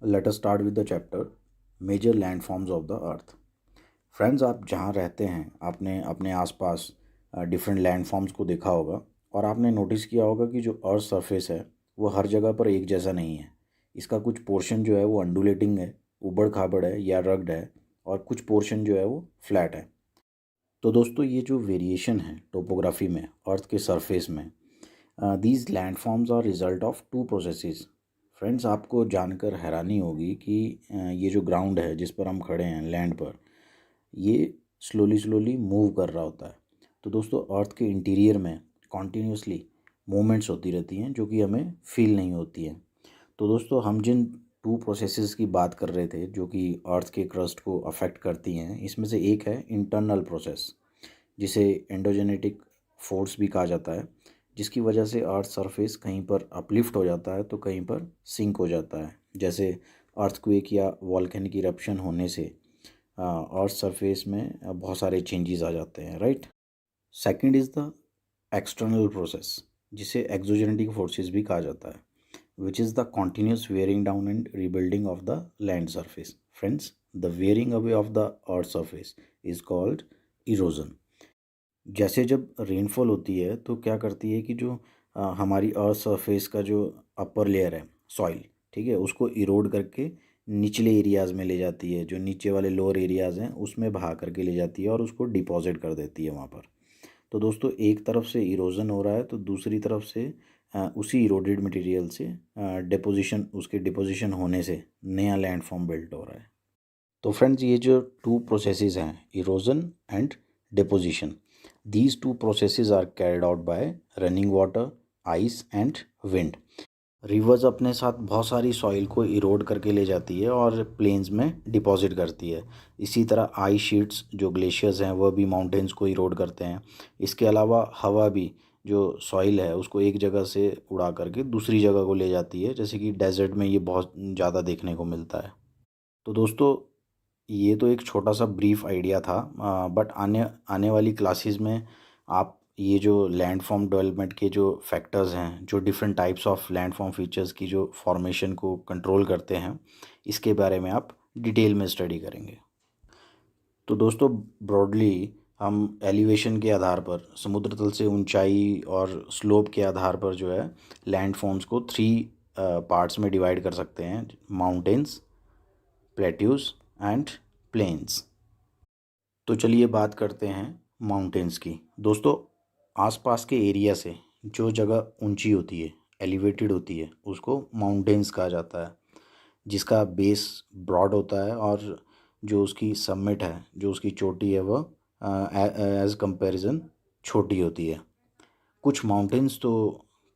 Late us start with the chapter major landforms of the earth. Friends, आप जहाँ रहते हैं आपने अपने आसपास डिफरेंट लैंडफॉर्म्स को देखा होगा और आपने नोटिस किया होगा कि जो अर्थ सरफेस है वो हर जगह पर एक जैसा नहीं है। इसका कुछ पोर्शन जो है वो अंडुलेटिंग है, उबड़ खाबड़ है या रग्ड है, और कुछ पोर्शन जो है वो फ्लैट है। तो दोस्तों, ये जो वेरिएशन है टोपोग्राफी में अर्थ के सरफेस में, these landforms are result of two processes. Friends, आपको जानकर हैरानी होगी कि ये जो ग्राउंड है जिस पर हम खड़े हैं लैंड पर, ये स्लोली स्लोली मूव कर रहा होता है। तो दोस्तों, अर्थ के इंटीरियर में कॉन्टीन्यूसली मूवमेंट्स होती रहती हैं जो कि हमें फील नहीं होती हैं। तो दोस्तों, हम जिन टू प्रोसेसेस की बात कर रहे थे जो कि अर्थ के क्रस्ट को अफेक्ट करती हैं, इसमें से एक है इंटरनल प्रोसेस, जिसे एंडोजेनेटिक फोर्स भी कहा जाता है, जिसकी वजह से अर्थ सरफेस कहीं पर अपलिफ्ट हो जाता है तो कहीं पर सिंक हो जाता है। जैसे अर्थक्वेक या वॉल्केनिक इरप्शन होने से अर्थ सरफेस में बहुत सारे चेंजेस आ जाते हैं, right. Second is the external process, जिसे एक्सोजेनेटिक फोर्सेस भी कहा जाता है, which is the continuous wearing down and rebuilding of the land surface. Friends, the wearing away of the earth surface is called erosion. जैसे जब rainfall होती है तो क्या करती है कि जो हमारी अर्थ सरफेस का जो अपर लेयर है, सॉइल, ठीक है, उसको इरोड करके निचले एरियाज़ में ले जाती है। जो नीचे वाले लोअर एरियाज़ हैं उसमें बहा करके ले जाती है और उसको डिपॉजिट कर देती है वहाँ पर। तो दोस्तों, एक तरफ से इरोजन हो रहा है तो दूसरी तरफ से उसी इरोडेड मटेरियल से डिपोजिशन, उसके डिपोजिशन होने से नया लैंडफॉर्म बिल्ट हो रहा है। तो फ्रेंड्स, ये जो टू प्रोसेसेस हैं, erosion and deposition, these two processes are carried out by running water, ice and wind. Rivers अपने साथ बहुत सारी सॉइल को इरोड करके ले जाती है और प्लेन्स में डिपॉजिट करती है। इसी तरह आइस शीट्स, जो ग्लेशियर्स हैं, वह भी माउंटेन्स को इरोड करते हैं। इसके अलावा हवा भी जो सॉइल है उसको एक जगह से उड़ा करके दूसरी जगह को ले जाती है, जैसे कि डेजर्ट में ये बहुत ज़्यादा देखने को मिलता है। तो दोस्तों, ये तो एक छोटा सा ब्रीफ आइडिया था, बट आने आने वाली क्लासेस में आप ये जो लैंडफॉर्म डेवलपमेंट के जो फैक्टर्स हैं, जो different types of landform features की जो फॉर्मेशन को कंट्रोल करते हैं, इसके बारे में आप डिटेल में स्टडी करेंगे। तो दोस्तों, ब्रॉडली हम एलिवेशन के आधार पर, समुद्र तल से ऊंचाई और स्लोप के आधार पर जो है लैंडफॉर्म्स को थ्री पार्ट्स में डिवाइड कर सकते हैं: माउंटेन्स, प्लेट्यूज एंड प्लेन्स। तो चलिए बात करते हैं माउंटेन्स की। दोस्तों, आसपास के एरिया से जो जगह ऊंची होती है, एलिवेटेड होती है, उसको माउंटेन्स कहा जाता है, जिसका बेस ब्रॉड होता है और जो उसकी सबमिट है, जो उसकी चोटी है, वह एज कंपैरिजन छोटी होती है। कुछ माउंटेन्स तो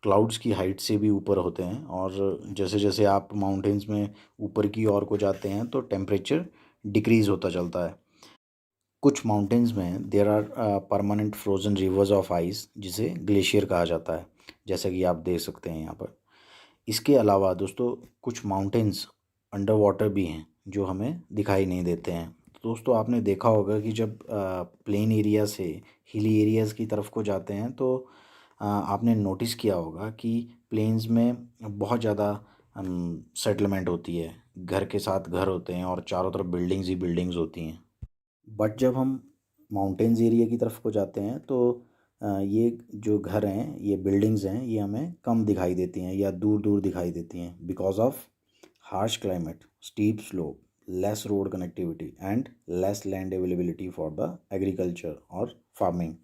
क्लाउड्स की हाइट से भी ऊपर होते हैं, और जैसे जैसे आप माउंटेन्स में ऊपर की ओर को जाते हैं तो टेम्परेचर डिक्रीज़ होता चलता है। कुछ माउंटेन्स में there are permanent frozen rivers of ice, जिसे ग्लेशियर कहा जाता है, जैसा कि आप देख सकते हैं यहाँ पर। इसके अलावा दोस्तों, कुछ माउंटेन्स अंडर वाटर भी हैं जो हमें दिखाई नहीं देते हैं। तो दोस्तों, आपने देखा होगा कि जब प्लेन एरिया से हिली एरियाज़ की तरफ को जाते हैं तो आपने नोटिस किया होगा कि प्लेन्स में बहुत ज़्यादा सेटलमेंट होती है, घर के साथ घर होते हैं और चारों तरफ बिल्डिंग्स ही बिल्डिंग्स होती हैं। बट जब हम माउंटेन्स एरिया की तरफ को जाते हैं तो ये जो घर हैं, ये बिल्डिंग्स हैं, ये हमें कम दिखाई देती हैं या दूर दूर दिखाई देती हैं, because of harsh climate, steep slope, less road connectivity and less land availability for the agriculture और फार्मिंग।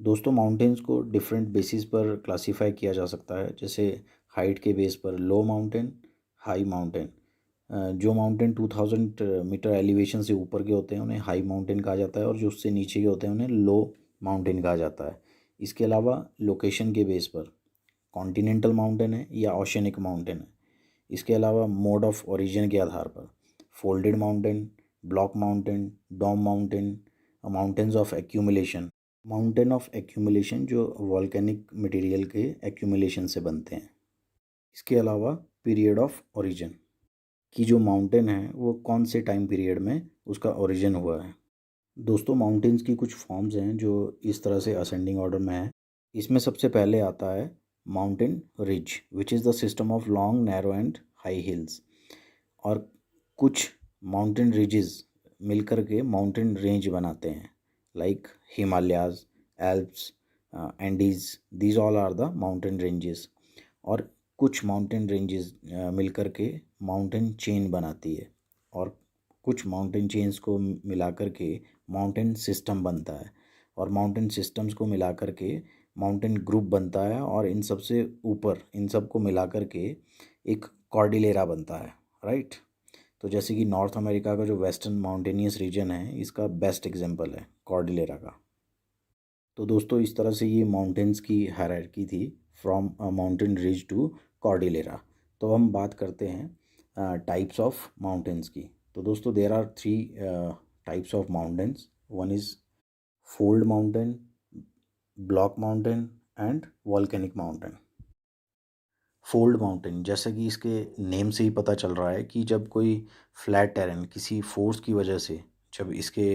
दोस्तों, माउंटेन्स को डिफरेंट बेसिस पर क्लासीफाई किया जा सकता है, जैसे हाइट के बेस पर लो माउंटेन, हाई माउंटेन। जो माउंटेन 2000 मीटर एलिवेशन से ऊपर के होते हैं उन्हें हाई माउंटेन कहा जाता है, और जो उससे नीचे के होते हैं उन्हें लो माउंटेन कहा जाता है। इसके अलावा लोकेशन के बेस पर कॉन्टिनेंटल माउंटेन है या ओशनिक माउंटेन है। इसके अलावा मोड ऑफ ओरिजिन के आधार पर folded mountain, block mountain, dome mountain, mountains of accumulation. Mountain of accumulation जो वॉल्केनिक मटेरियल के एक्यूमुलेशन से बनते हैं। इसके अलावा पीरियड ऑफ ओरिजिन, कि जो माउंटेन है वो कौन से टाइम पीरियड में उसका ओरिजिन हुआ है। दोस्तों, माउंटेन्स की कुछ फॉर्म्स हैं जो इस तरह से असेंडिंग ऑर्डर में है। इसमें सबसे पहले आता है mountain ridge, which is the system of long, narrow and high heels. और कुछ माउंटेन रिजेस मिलकर के माउंटेन रेंज बनाते हैं, like Himalayas, Alps, Andes, these all are the mountain ranges. और कुछ माउंटेन रेंजेस मिलकर के माउंटेन चेन बनाती है, और कुछ माउंटेन चेन्स को मिलाकर के माउंटेन सिस्टम बनता है, और माउंटेन सिस्टम्स को मिलाकर के माउंटेन ग्रुप बनता है, और इन सब से ऊपर इन सब को मिलाकर के एक कॉर्डिलेरा बनता है, राइट। तो जैसे कि नॉर्थ अमेरिका का जो वेस्टर्न माउंटेनियस रीजन है, इसका बेस्ट एग्जांपल है कॉर्डिलेरा का। तो दोस्तों इस तरह से ये माउंटेन्स की हायरार्की थी, from mountain ridge to cordillera. तो हम बात करते हैं टाइप्स ऑफ माउंटेन्स की। तो दोस्तों there are three types of mountains. One is fold mountain, block mountain and volcanic mountain. Fold mountain, जैसे कि इसके नेम से ही पता चल रहा है कि जब कोई फ्लैट टेरेन किसी फोर्स की वजह से जब इसके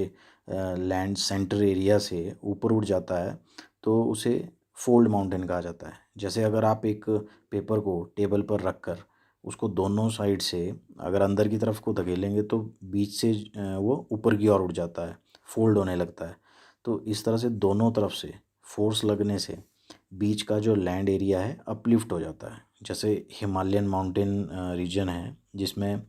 लैंड सेंटर एरिया से ऊपर उठ जाता है तो उसे फोल्ड माउंटेन कहा जाता है। जैसे अगर आप एक पेपर को टेबल पर रख कर उसको दोनों साइड से अगर अंदर की तरफ को धकेलेंगे तो बीच से वो ऊपर की ओर उठ जाता है, फोल्ड होने लगता है। तो इस तरह से दोनों तरफ से फोर्स लगने से बीच का जो लैंड एरिया है अपलिफ्ट हो जाता है। जैसे हिमालयन माउंटेन रीजन है जिसमें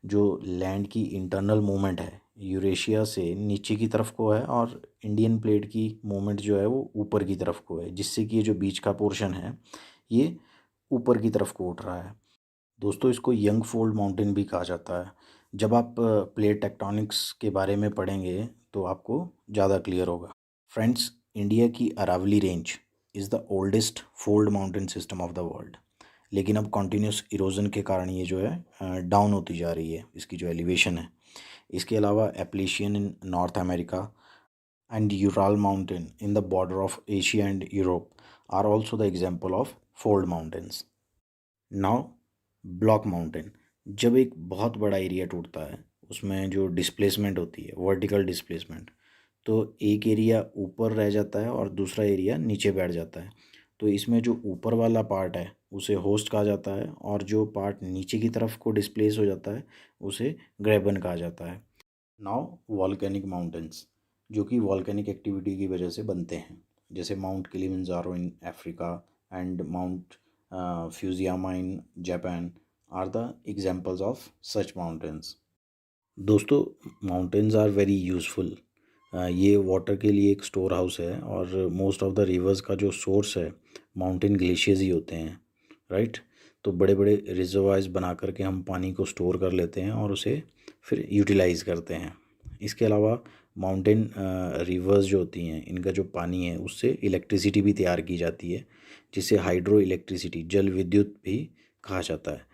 जो लैंड की इंटरनल मूवमेंट है यूरेशिया से नीचे की तरफ को है, और इंडियन प्लेट की मूवमेंट जो है वो ऊपर की तरफ को है, जिससे कि ये जो बीच का पोर्शन है ये ऊपर की तरफ को उठ रहा है। दोस्तों इसको यंग फोल्ड माउंटेन भी कहा जाता है। जब आप प्लेट टेक्टोनिक्स के बारे में पढ़ेंगे तो आपको ज़्यादा क्लियर होगा। फ्रेंड्स, इंडिया की Aravalli range is the oldest fold mountain system of the world. लेकिन अब कॉन्टीन्यूस इरोजन के कारण ये जो है डाउन होती जा रही है, इसकी जो एलिवेशन है। इसके अलावा Appalachian in North America and Ural mountain in the border of Asia and Europe are also the example of fold mountains. Now block mountain, जब एक बहुत बड़ा एरिया टूटता है उसमें जो डिस्प्लेसमेंट होती है, वर्टिकल डिस्प्लेसमेंट, तो एक एरिया ऊपर रह जाता है और दूसरा एरिया नीचे बैठ जाता है। तो इसमें जो ऊपर वाला पार्ट है उसे होस्ट कहा जाता है, और जो पार्ट नीचे की तरफ को डिस्प्लेस हो जाता है उसे ग्रेबन कहा जाता है। नाउ वॉल्केनिक माउंटेन्स, जो कि वॉल्केनिक एक्टिविटी की वजह से बनते हैं, जैसे mount Kilimanjaro in Africa and mount Fujiyama in Japan are the examples of such mountains. दोस्तों माउंटेन्स आर वेरी यूज़फुल। ये वाटर के लिए एक स्टोर हाउस है, और मोस्ट ऑफ द रिवर्स का जो सोर्स है माउंटेन ग्लेशियर्स ही होते हैं, राइट। तो बड़े बड़े रिजर्वायर्स बना करके हम पानी को स्टोर कर लेते हैं और उसे फिर यूटिलाइज़ करते हैं। इसके अलावा माउंटेन रिवर्स जो होती हैं इनका जो पानी है उससे इलेक्ट्रिसिटी भी तैयार की जाती है, जिसे हाइड्रो इलेक्ट्रिसिटी, जल विद्युत भी कहा जाता है।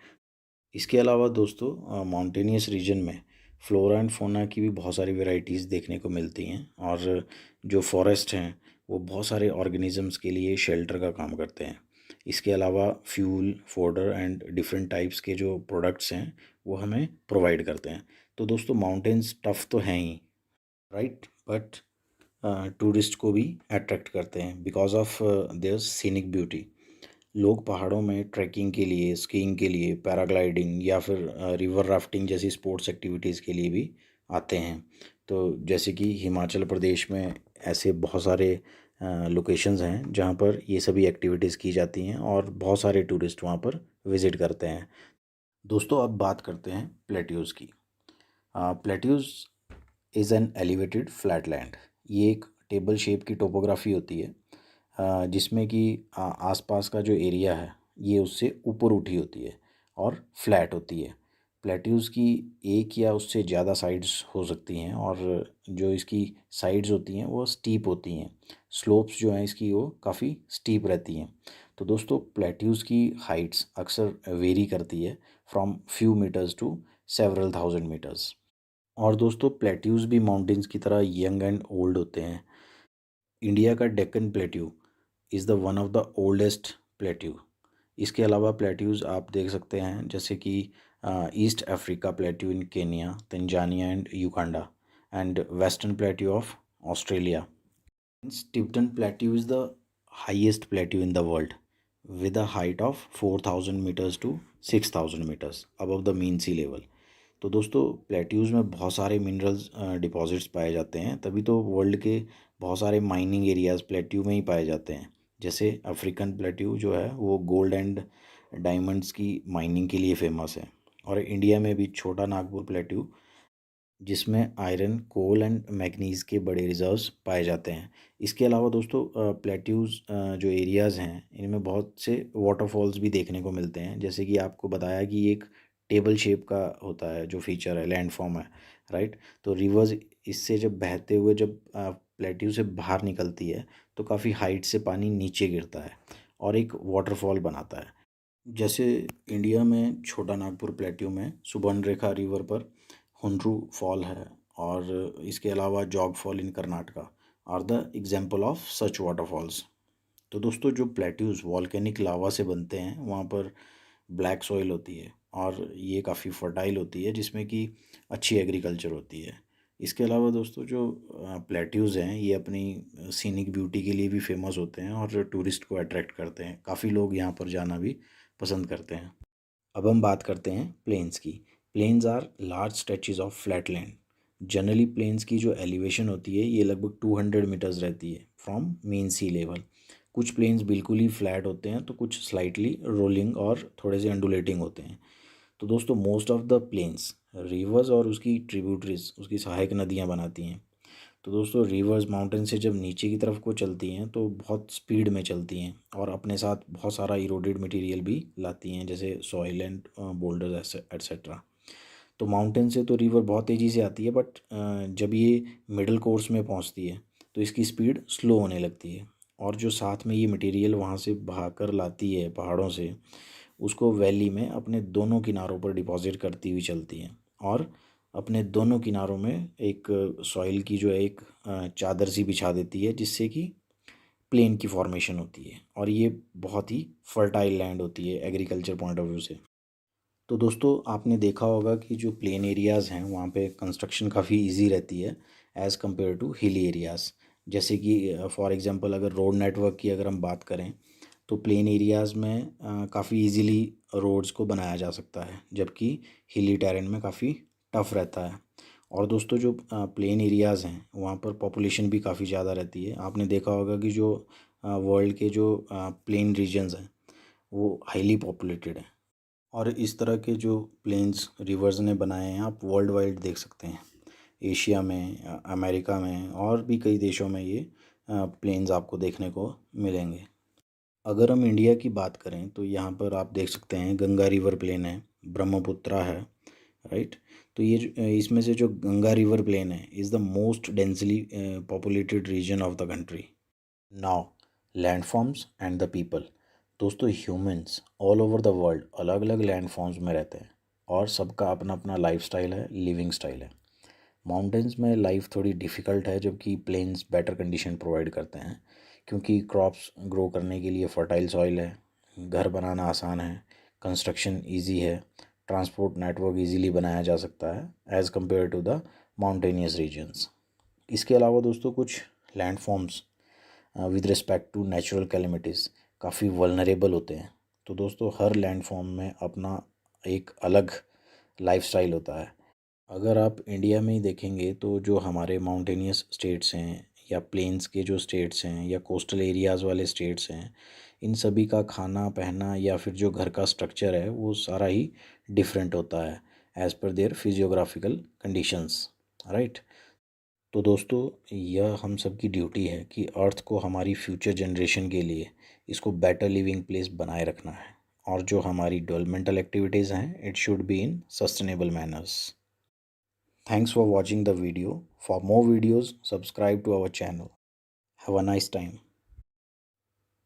इसके अलावा दोस्तों माउंटेनियस रीजन में फ्लोरा एंड फौना की भी बहुत सारी वैरायटीज़ देखने को मिलती हैं, और जो फॉरेस्ट हैं वो बहुत सारे ऑर्गेनिजम्स के लिए शेल्टर का काम करते हैं। इसके अलावा fuel, fodder and different types के जो प्रोडक्ट्स हैं वो हमें प्रोवाइड करते हैं। तो दोस्तों माउंटेन्स टफ तो हैं ही, राइट, बट टूरिस्ट को भी अट्रैक्ट करते हैं because of their scenic beauty. लोग पहाड़ों में ट्रैकिंग के लिए, स्कीइंग के लिए, पैराग्लाइडिंग या फिर रिवर राफ्टिंग जैसी स्पोर्ट्स एक्टिविटीज़ के लिए भी आते हैं। तो जैसे कि हिमाचल प्रदेश में ऐसे बहुत सारे लोकेशंस हैं जहाँ पर ये सभी एक्टिविटीज़ की जाती हैं, और बहुत सारे टूरिस्ट वहाँ पर विज़िट करते हैं। दोस्तों अब बात करते हैं प्लेट्यूज़ की। Plateaus is an elevated flat land. ये एक टेबल शेप की टोपोग्राफी होती है, जिसमें कि आसपास का जो एरिया है ये उससे ऊपर उठी होती है और फ्लैट होती है। प्लेट्यूज़ की एक या उससे ज़्यादा साइड्स हो सकती हैं, और जो इसकी साइड्स होती हैं वो स्टीप होती हैं। स्लोप्स जो हैं इसकी वो काफ़ी स्टीप रहती हैं। तो दोस्तों प्लेट्यूज़ की हाइट्स अक्सर वेरी करती है from few meters to several thousand meters. और दोस्तों प्लेट्यूज़ भी माउंटेन्स की तरह यंग एंड ओल्ड होते हैं। इंडिया का Deccan plateau is the one of the oldest plateau. इसके अलावा प्लेट्यूज़ आप देख सकते हैं जैसे कि East Africa plateau in Kenya, Tanzania and Uganda, and western plateau of Australia. Tibetan plateau is the highest plateau in the world with a height of 4,000 meters to 6,000 meters above the mean sea level. तो दोस्तों plateaus में बहुत सारे minerals deposits पाए जाते हैं, तभी तो वर्ल्ड के बहुत सारे माइनिंग एरियाज़ प्लेट्यू में ही पाए जाते हैं। जैसे अफ्रीकन प्लेट्यू जो है वो गोल्ड एंड डायमंड्स की माइनिंग के लिए फेमस है। और इंडिया में भी छोटा नागपुर प्लेट्यू, जिसमें आयरन, कोल एंड मैग्नीज़ के बड़े रिजर्व्स पाए जाते हैं। इसके अलावा दोस्तों प्लेट्यूज़ जो एरियाज़ हैं इनमें बहुत से वाटरफॉल्स भी देखने को मिलते हैं। जैसे कि आपको बताया कि एक टेबल शेप का होता है जो फीचर है, लैंडफॉर्म है, राइट। तो रिवर्स इससे जब बहते हुए जब प्लेट्यू से बाहर निकलती है तो काफ़ी हाइट से पानी नीचे गिरता है और एक वाटरफॉल बनाता है। जैसे इंडिया में छोटा नागपुर प्लेट्यू में सुबर्णरेखा रिवर पर हुंड्रू फॉल है, और इसके अलावा Jog fall in Karnataka are the example of such waterfalls. तो दोस्तों जो प्लेट्यूज़ वॉल्केनिक लावा से बनते हैं वहाँ पर ब्लैक सॉइल होती है और ये काफ़ी फर्टाइल होती है, जिसमें कि अच्छी एग्रीकल्चर होती है। इसके अलावा दोस्तों जो प्लेट्यूज़ हैं ये अपनी सीनिक ब्यूटी के लिए भी फेमस होते हैं और टूरिस्ट को अट्रैक्ट करते हैं। काफ़ी लोग यहाँ पर जाना भी पसंद करते हैं। अब हम बात करते हैं प्लेन्स की। Plains are large stretches of flat land. Generally plains की जो एलिवेशन होती है ये लगभग 200 मीटर्स रहती है फ्रॉम मेन सी लेवल। कुछ प्लेन्स बिल्कुल ही फ्लैट होते हैं तो कुछ स्लाइटली रोलिंग और थोड़े से अंडुलेटिंग होते हैं। तो दोस्तों most of the plains rivers और उसकी ट्रिब्यूटरीज, उसकी सहायक नदियाँ बनाती हैं। तो दोस्तों रिवर्स माउंटेन से जब नीचे की तरफ को चलती हैं तो बहुत स्पीड में चलती हैं और अपने साथ बहुत सारा इरोडेड मटेरियल भी लाती हैं, जैसे सॉइल एंड बोल्डर्स एट्सेट्रा। तो माउंटेन से तो रिवर बहुत तेज़ी से आती है, बट जब ये मिडिल कोर्स में पहुंचती है तो इसकी स्पीड स्लो होने लगती है, और जो साथ में ये मटेरियल वहाँ से बहा कर लाती है पहाड़ों से, उसको वैली में अपने दोनों किनारों पर डिपॉजिट करती हुई चलती हैं, और अपने दोनों किनारों में एक सॉइल की जो है एक चादर सी बिछा देती है, जिससे कि प्लेन की फॉर्मेशन होती है, और ये बहुत ही फर्टाइल लैंड होती है एग्रीकल्चर पॉइंट ऑफ व्यू से। तो दोस्तों आपने देखा होगा कि जो प्लेन एरियाज़ हैं वहाँ पे कंस्ट्रक्शन काफ़ी इजी रहती है as compare to hilly areas. जैसे कि फॉर एग्जांपल अगर रोड नेटवर्क की अगर हम बात करें तो प्लेन एरियाज़ में काफ़ी इजीली रोड्स को बनाया जा सकता है, जबकि हिली टेरेन में काफ़ी टफ रहता है। और दोस्तों जो प्लेन एरियाज़ हैं वहाँ पर पॉपुलेशन भी काफ़ी ज़्यादा रहती है। आपने देखा होगा कि जो वर्ल्ड के जो प्लेन रीजन्स हैं वो हाईली पॉपुलेटेड हैं, और इस तरह के जो प्लेन्स रिवर्स ने बनाए हैं आप वर्ल्ड वाइड देख सकते हैं। एशिया में, अमेरिका में और भी कई देशों में ये प्लेन्स आपको देखने को मिलेंगे। अगर हम इंडिया की बात करें तो यहाँ पर आप देख सकते हैं गंगा रिवर प्लेन है, ब्रह्मपुत्रा है, राइट। तो ये इसमें से जो गंगा रिवर प्लेन है is the most densely populated region of the country. Now landforms and the people. दोस्तों humans all over the world अलग अलग लैंडफॉर्म्स में रहते हैं और सबका अपना अपना लाइफ स्टाइल है, लिविंग स्टाइल है। माउंटेन्स में लाइफ थोड़ी डिफ़िकल्ट है, जबकि प्लेन्स बेटर कंडीशन प्रोवाइड करते हैं, क्योंकि क्रॉप्स ग्रो करने के लिए फर्टाइल सॉइल है, घर बनाना आसान है, कंस्ट्रक्शन इजी है, ट्रांसपोर्ट नेटवर्क इजीली बनाया जा सकता है as compare to the mountainous regions. इसके अलावा दोस्तों कुछ landforms with respect to natural calamities काफ़ी वल्नरेबल होते हैं। तो दोस्तों हर लैंडफॉर्म में अपना एक अलग लाइफस्टाइल होता है। अगर आप इंडिया में ही देखेंगे तो जो हमारे माउंटेनियस स्टेट्स हैं या प्लेन्स के जो स्टेट्स हैं या कोस्टल एरियाज़ वाले स्टेट्स हैं, इन सभी का खाना पहना या फिर जो घर का स्ट्रक्चर है वो सारा ही डिफरेंट होता है as per there physiographical conditions, right. तो दोस्तों यह हम सब की ड्यूटी है कि अर्थ को हमारी फ्यूचर जनरेशन के लिए इसको बेटर लिविंग प्लेस बनाए रखना है, और जो हमारी डेवलपमेंटल एक्टिविटीज़ हैं it should be in sustainable manners. Thanks for watching the video. For more videos subscribe to our channel. Have a nice time.